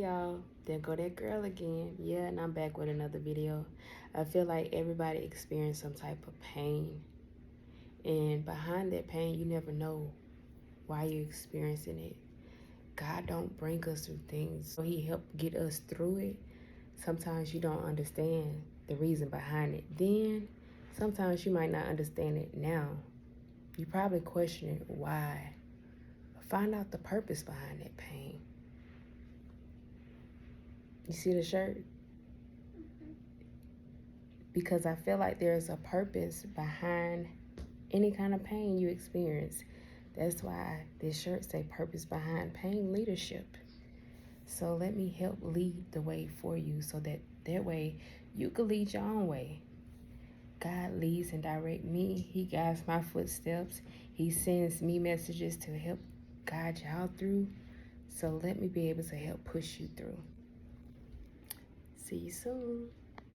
y'all, there go that girl again. Yeah, and I'm back with another video. I feel like everybody experienced some type of pain, and behind that pain you never know why you're experiencing it. God don't bring us through things so he helped get us through it. Sometimes you don't understand the reason behind it then. Sometimes you might not understand it now. You probably questioning why. Find out the purpose behind that pain. You see the shirt? Because I feel like there's a purpose behind any kind of pain you experience. That's why this shirt say purpose behind pain leadership. So let me help lead the way for you so that way you can lead your own way. God leads and direct me. He guides my footsteps. He sends me messages to help guide y'all through. So let me be able to help push you through. See you soon.